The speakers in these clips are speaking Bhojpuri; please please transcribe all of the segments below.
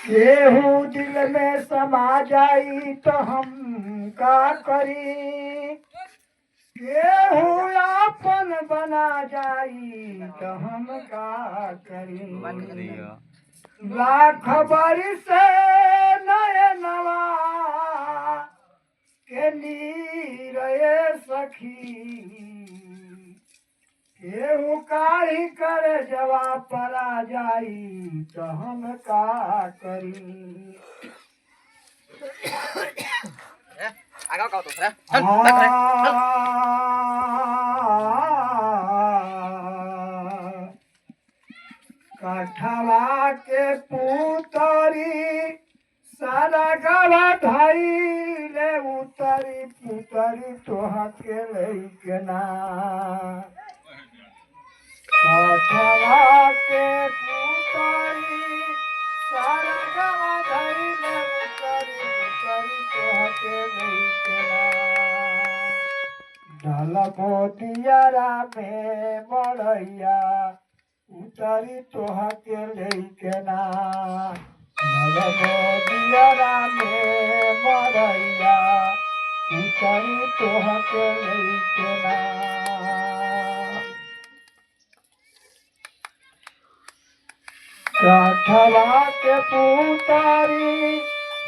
केहू दिल में समा जाई तो हम का करी, केहू आपन बना जाई तो हम का करी। लाख बरिस नए नवा के नीर सखी, केहू काढ़ी कर जवा परा जाई तो हम का करी। कठवा के पुतरी सारा गवा धैले उतरी पुतरी तोहा के लैके ना। कठवा के पुतरी सारा गवा धैले उतरी पुतरी तोहा के लैके ना। ढल दियारा में मड़ैया उतरी तोहा के लैके ना। दियारा में मड़ैया उतरी तोहा के लैके ना। कठवा के पुतरी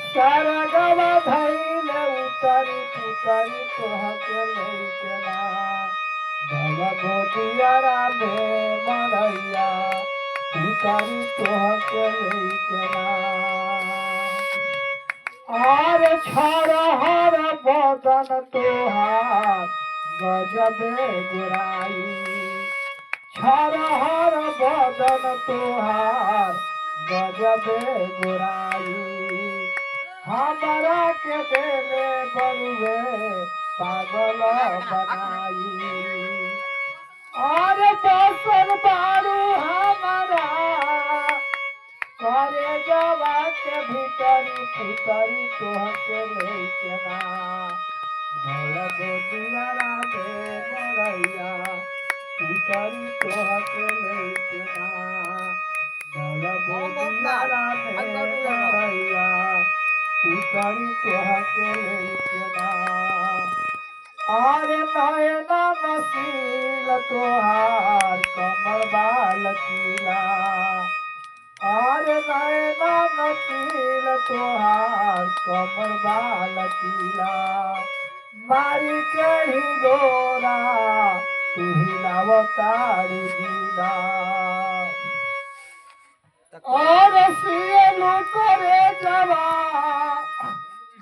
सरगवा धैले उतरी पुतरी तोहा के लैके ना। दियारा में मड़ैया उतरी तोहा के लैके ना। आर छरहर बदन तोहार गजबे गोराई, छरहर बदन तोहार गजबे गोराई। हमरा के देले बरुए पागल बनाई। और बसन बारू हमारा करे जवा के भीतरी भीतरी तोहा के लैके ना। दियारा में मड़ैया उतरी तोहा के लैके ना। दियारा में मड़ैया उतरी तोहा के लैके ना। आरे नयना नसील तोहार कमर बाल कीला, आरे नयना नसील तोहार कमर बाल कीला। मारी के ही गोरा तू हिलावतारी जिला। और सियलू करे जवा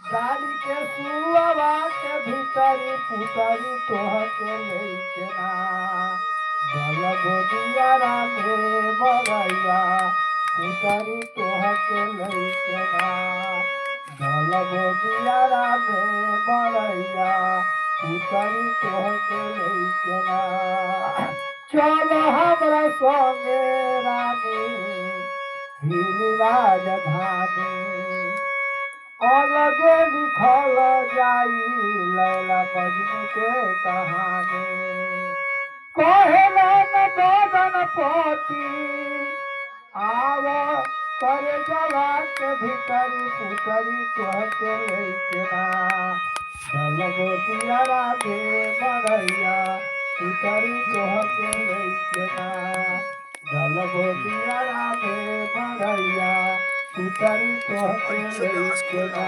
डाली के सुअवा के भीतरी पुतरी तोहा के लैके ना। दियारा में मड़ैया उतरी तोहा के लैके ना। दियारा में मड़ैया उतरी तोहा के लैके ना। चल हमरा संगे रानी हिली राजधानी, अलगे लिखल जाई लैला मजनू के कहानी। कहेला न बदन पति आव करे जवा के भीतरी पुतरी तोहा के लैके ना। दियारा में मड़ैया उतरी तोहा के लैके ना। दियारा में मड़ैया उतरी तोहा के लैके ना।